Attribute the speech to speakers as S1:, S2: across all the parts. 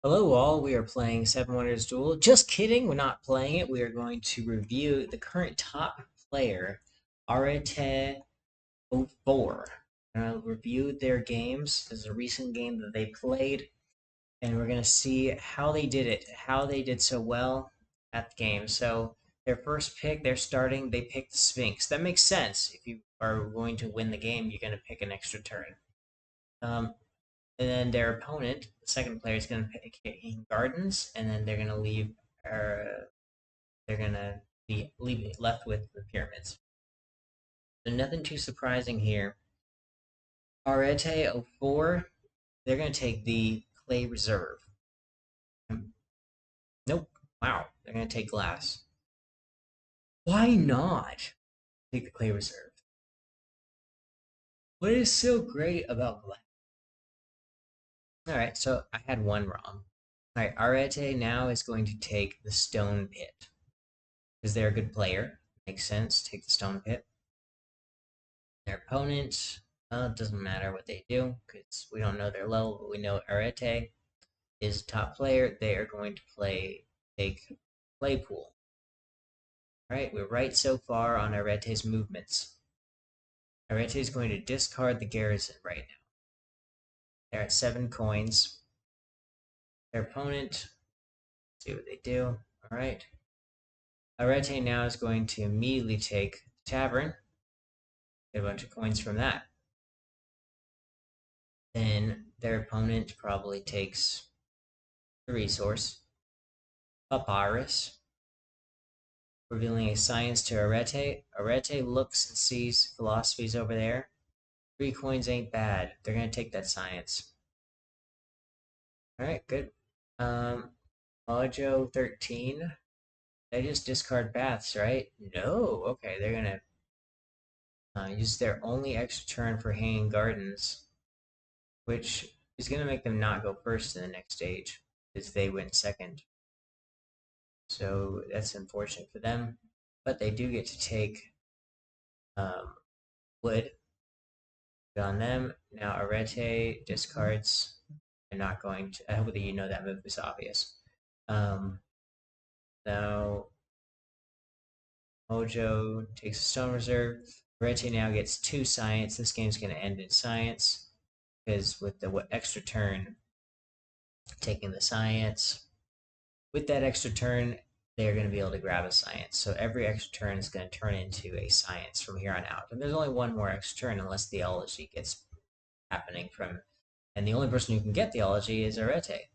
S1: Hello all, we are playing Seven Wonders Duel. Just kidding, we're not playing it. We are going to review the current top player, Arete 04. Review their games. This is a recent game that they played, and we're going to see how they did it, how they did so well at the game. So, their first pick, they're starting, they picked the Sphinx. That makes sense. If you are going to win the game, you're going to pick an extra turn. Um, and then their opponent, the second player, is going to pick Gardens, and then they're going to leave. They're going to be left with the pyramids. So nothing too surprising here. Arete 04, they're going to take the clay reserve. Nope. Wow. They're going to take glass. Why not take the clay reserve? What is so great about glass? All right, so I had one wrong. All right, Arete now is going to take the stone pit because they're a good player. Makes sense. Take the stone pit. Their opponent, it doesn't matter what they do because we don't know their level, but we know Arete is top player. They are going to take Playpool. All right, we're right so far on Arete's movements. Arete is going to discard the garrison right now. They're at 7 coins. Their opponent, see what they do. All right. Arete now is going to immediately take the tavern. Get a bunch of coins from that. Then their opponent probably takes the resource, Papyrus, revealing a science to Arete. Arete looks and sees philosophies over there. 3 coins ain't bad. They're gonna take that science. Alright, good. Mojo 13. They just discard baths, right? No. Okay, they're gonna use their only extra turn for Hanging Gardens, which is gonna make them not go first in the next stage, because they went second. So that's unfortunate for them. But they do get to take um, wood. Good on them. Now Arete discards. They're not going to. I hope that you know that move is obvious. Um, now Mojo takes a stone reserve. Arete now gets 2 science. This game's going to end in science because with the extra turn, taking the science. With that extra turn, they're going to be able to grab a science. So every extra turn is going to turn into a science from here on out. And there's only one more extra turn unless theology gets happening from. And the only person who can get theology is Arete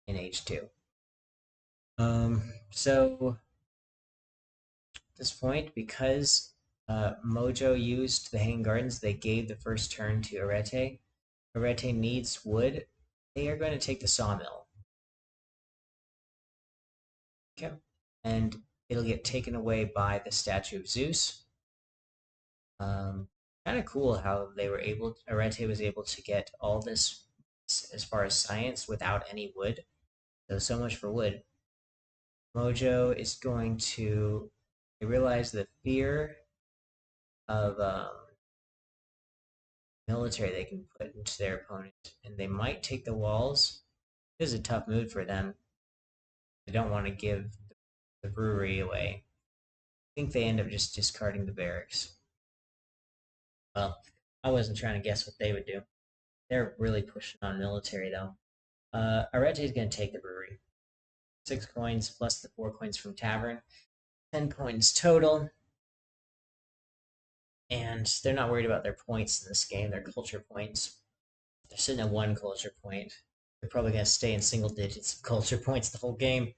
S1: in H2. So at this point, because Mojo used the Hanging Gardens, they gave the first turn to Arete. Arete needs wood. They are going to take the sawmill. Okay. And it'll get taken away by the statue of Zeus. Um, Kind of cool how they were able, Arete was able to get all this as far as science without any wood. So much for wood. Mojo is going to realize the fear of military they can put into their opponent, and they might take the walls. This is a tough move for them. They don't want to give the brewery away. I think they end up just discarding the barracks. Well, I wasn't trying to guess what they would do. They're really pushing on military, though. Arete is going to take the brewery. 6 coins plus the 4 coins from Tavern. 10 coins total. And they're not worried about their points in this game, their culture points. They're sitting at 1 culture point. They're probably going to stay in single digits of culture points the whole game.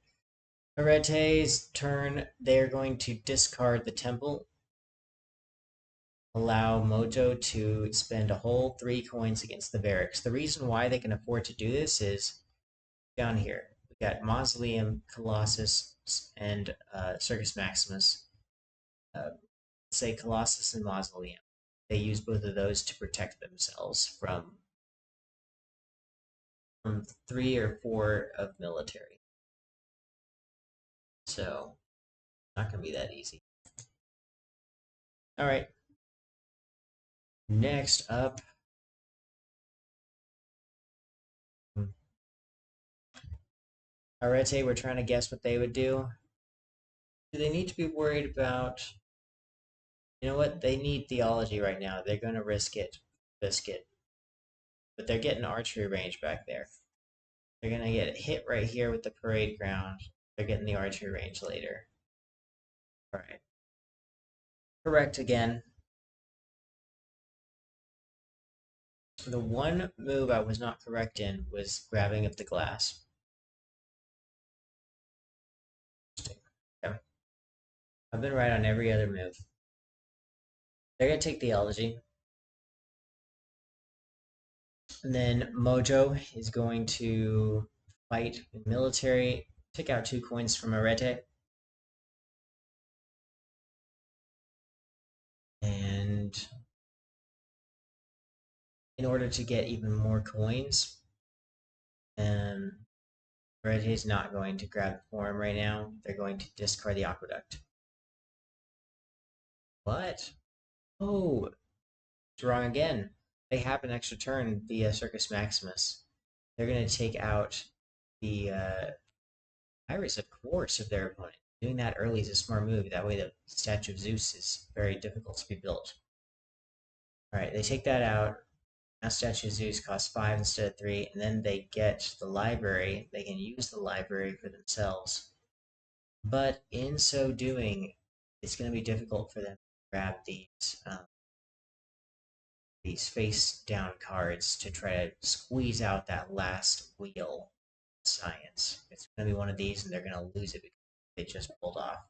S1: Arete's turn, they're going to discard the temple, allow Mojo to spend a whole 3 coins against the barracks. The reason why they can afford to do this is down here. We got Mausoleum, Colossus, and Circus Maximus. Say Colossus and Mausoleum. They use both of those to protect themselves from 3 or 4 of military. So, not going to be that easy. All right. Next up, Arete, we're trying to guess what they would do. Do they need to be worried about? You know what? They need theology right now. They're going to risk it, biscuit, but they're getting archery range back there. They're going to get hit right here with the parade ground. They're getting the archery range later. All right. Correct again. The one move I was not correct in was grabbing up the glass. Okay. I've been right on every other move. They're going to take theology. And then Mojo is going to fight military, take out 2 coins from Arete. And in order to get even more coins, Arete is not going to grab the forum right now. They're going to discard the aqueduct. What? Oh, it's wrong again. They have an extra turn via Circus Maximus. They're going to take out the Iris, of course, of their opponent. Doing that early is a smart move. That way, the statue of Zeus is very difficult to be built. All right, they take that out. Now, statue of Zeus costs 5 instead of 3, and then they get the library. They can use the library for themselves. But in so doing, it's going to be difficult for them to grab these face down cards to try to squeeze out that last wheel of science. It's going to be one of these, and they're going to lose it because they just pulled off.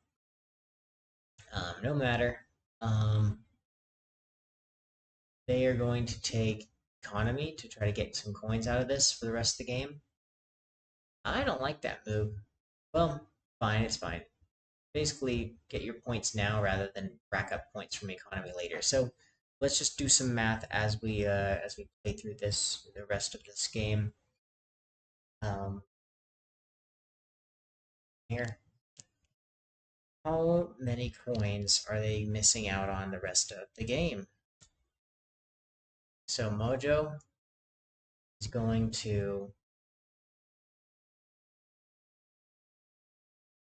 S1: No matter. Um, they are going to take economy to try to get some coins out of this for the rest of the game. I don't like that move. Well, fine, it's fine. Basically, get your points now rather than rack up points from economy later. So let's just do some math as we play through the rest of this game. Here, how many coins are they missing out on the rest of the game? So Mojo is going to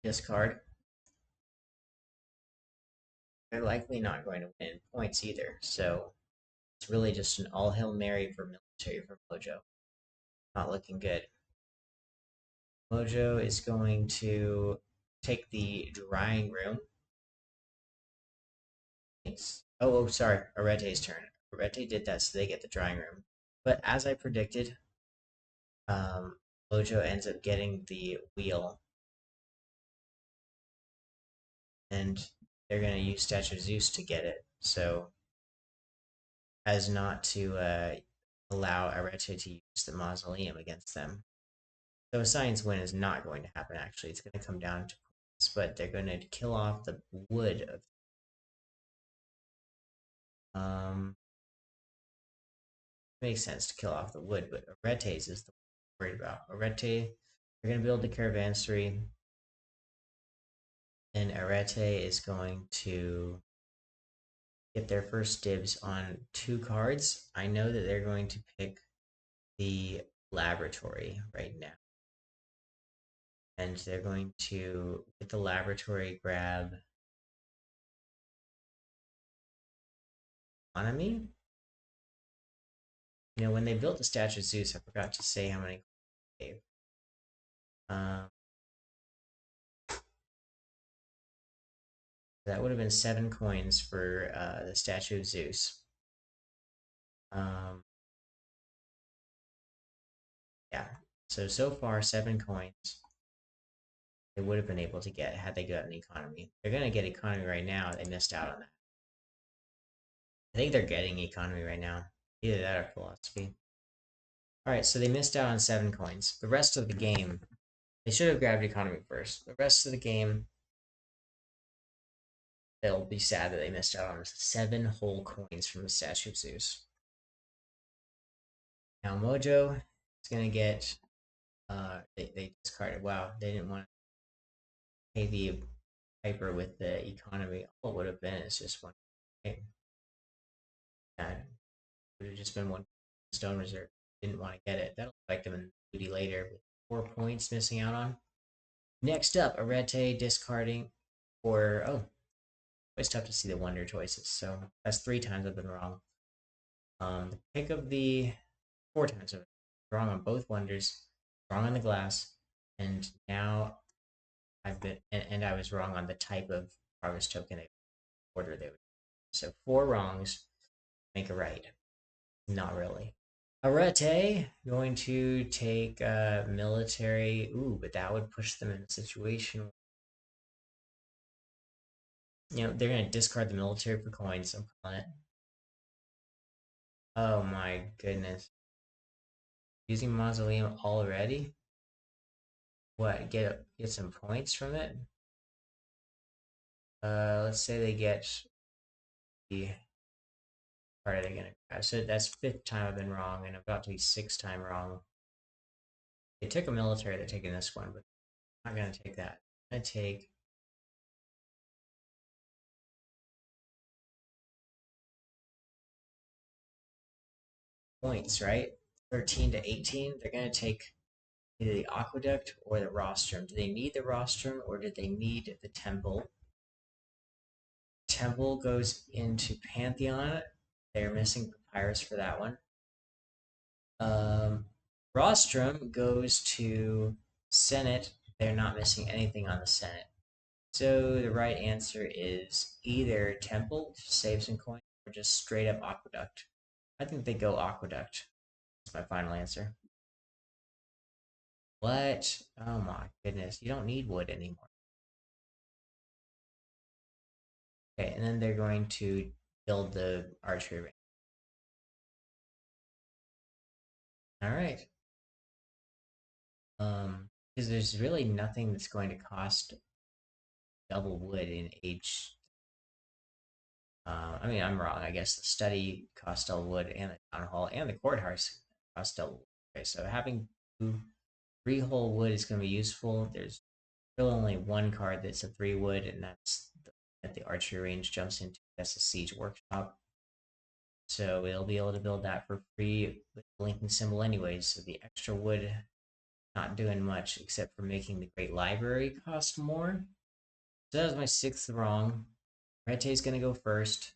S1: discard. They're likely not going to win points either, so it's really just an all Hail Mary for military for Mojo. Not looking good. Mojo is going to take the drying room. Sorry, Arete's turn. Arete did that, so they get the drying room. But as I predicted, Mojo ends up getting the wheel, and they're going to use Statue of Zeus to get it, so as not to allow Arete to use the mausoleum against them. So a science win is not going to happen, actually. It's going to come down to points, but they're going to kill off the wood of makes sense to kill off the wood, but Aretes is the one I'm worried about. Arete, they're going to build the caravansary, and Arete is going to get their first dibs on 2 cards. I know that they're going to pick the laboratory right now. And they're going to, with the laboratory, grab economy. You know, when they built the statue of Zeus, I forgot to say how many they gave. That would have been 7 coins for the statue of Zeus. Yeah, so far 7 coins they would have been able to get had they gotten economy. They're gonna get economy right now. They missed out on that. I think they're getting economy right now. Either that or philosophy. All right, so they missed out on 7 coins. The rest of the game, they should have grabbed economy first. The rest of the game, they'll be sad that they missed out on 7 whole coins from the statue of Zeus. Now Mojo is gonna get. They discarded. Wow, they didn't want to pay the Piper with the economy. All it would have been is just one. Right? Yeah, it would have just been one stone reserve. Didn't want to get it. That'll affect them in duty later with 4 points missing out on. Next up, Arete discarding, or oh, it's tough to see the wonder choices. So that's 3 times I've been wrong. The pick of the 4 times I've been wrong on both wonders, wrong on the glass, and now I've been and I was wrong on the type of progress token order they would. So 4 wrongs make a right. Not really. Arete going to take military. Ooh, but that would push them in a situation. They're gonna discard the military for coins. I'm calling it. Oh my goodness. Using mausoleum already? What? Get some points from it? Let's say they get the card they're gonna grab. So that's 5th time I've been wrong, and I'm about to be 6th time wrong. They took a military. They're taking this one, but I'm not gonna take that. I'm gonna take points, right? 13 to 18. They're gonna take either the aqueduct or the rostrum. Do they need the rostrum or do they need the temple? Temple goes into Pantheon. They're missing Papyrus for that one. Um, Rostrum goes to Senate. They're not missing anything on the Senate. So the right answer is either Temple to save some coins or just straight up Aqueduct. I think they go Aqueduct. That's my final answer. What? Oh my goodness. You don't need wood anymore. Okay, and then they're going to build the archery ring. All right. Because there's really nothing that's going to cost double wood in age. I mean, I'm wrong. I guess the study costs double wood, and the town hall and the courthouse cost double wood. Okay, so having 3 whole wood is going to be useful. There's really only one card that's a 3 wood, and that's that the archery range jumps into. That's the siege workshop. So it'll be able to build that for free with the linking symbol anyways. So the extra wood not doing much except for making the Great Library cost more. So that was my 6th wrong. Rete's gonna go first.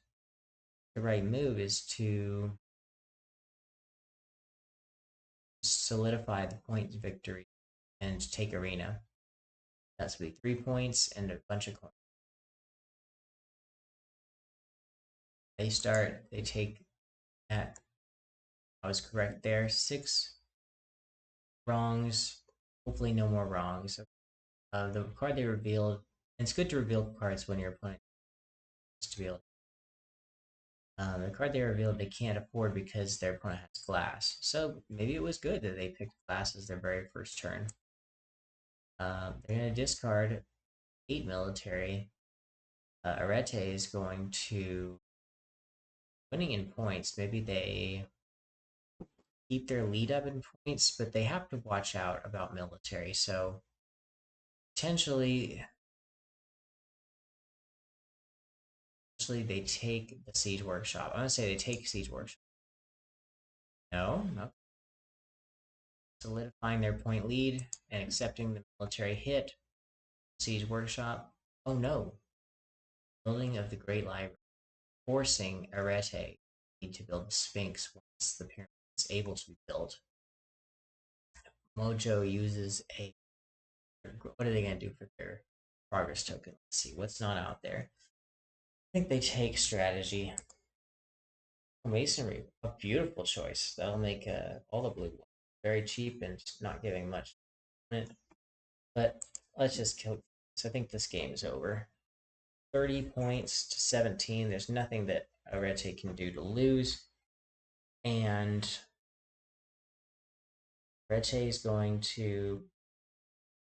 S1: The right move is to solidify the point victory and take arena. That's be 3 points and a bunch of coins. They start, they take that. I was correct there. 6 wrongs. Hopefully no more wrongs. The card they revealed, and it's good to reveal cards when your opponent to be able. The card they revealed they can't afford because their opponent has glass. So maybe it was good that they picked glass as their very first turn. They're going to discard 8 military. Arete is going to winning in points. Maybe they keep their lead up in points, but they have to watch out about military. So potentially they take the siege workshop. I'm gonna say they take siege workshop. No, no. Solidifying their point lead and accepting the military hit. Siege workshop. Oh no. Building of the Great Library. Forcing Arete to build the Sphinx once the pyramid is able to be built. Mojo uses a. What are they going to do for their progress token? Let's see. What's not out there? I think they take strategy. Masonry. A beautiful choice. That'll make all the blue very cheap and not giving much. But let's just kill. So I think this game is over. 30 points to 17. There's nothing that Arete can do to lose. And Arete is going to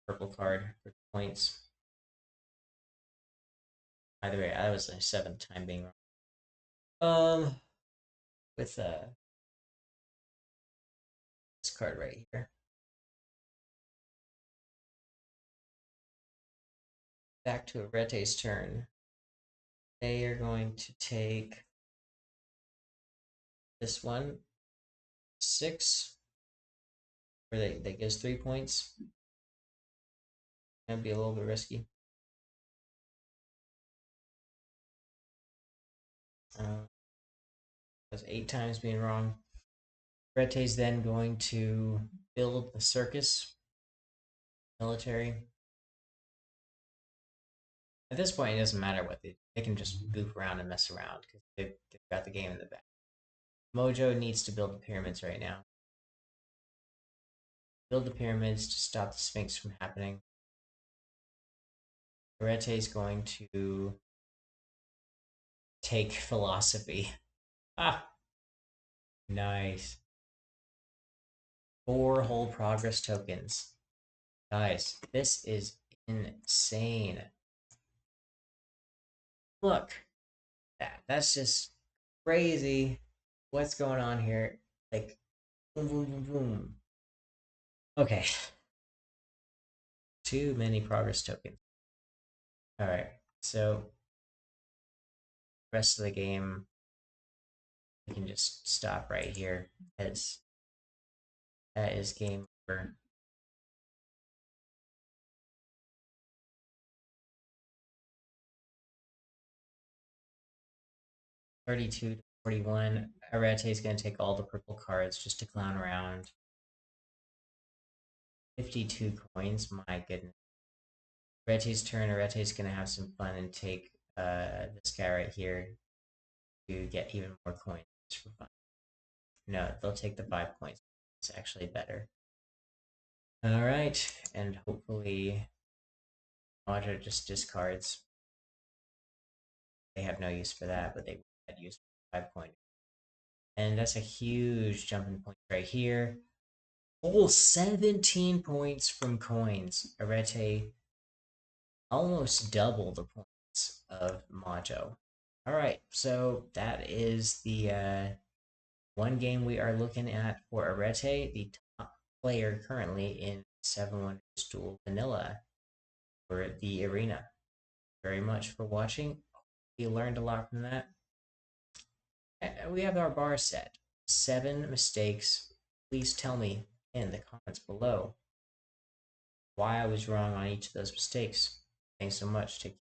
S1: purple card for points. Either way, I was the 7th time being wrong. With this card right here. Back to Arete's turn. They are going to take this one, 6, where they gives 3 points. That'd be a little bit risky. That's 8 times being wrong. Rete's then going to build the circus military. At this point, it doesn't matter what they can just goof around and mess around because they've got the game in the back. Mojo needs to build the pyramids right now. Build the pyramids to stop the Sphinx from happening. Arete is going to take philosophy. Ah, nice. 4 whole progress tokens. Guys, this is insane. Look, that's just crazy. What's going on here? Like, boom, boom, boom, boom. Okay. Too many progress tokens. All right. So, rest of the game, we can just stop right here as that is game over. $32 to 41. Arete is going to take all the purple cards just to clown around. 52 coins. My goodness. Arete's turn. Arete is going to have some fun and take this guy right here to get even more coins for fun. No, they'll take the 5 coins. It's actually better. All right, and hopefully Roger just discards. They have no use for that, but they had use for 5 coins. And that's a huge jumping point right here. Whole 17 points from coins. Arete almost double the points of Majo. All right, so that is the one game we are looking at for Arete, the top player currently in 7 Wonders Duel Vanilla for the arena. Very much for watching. You learned a lot from that. We have our bar set. 7 mistakes. Please tell me in the comments below why I was wrong on each of those mistakes. Thanks so much. Take care.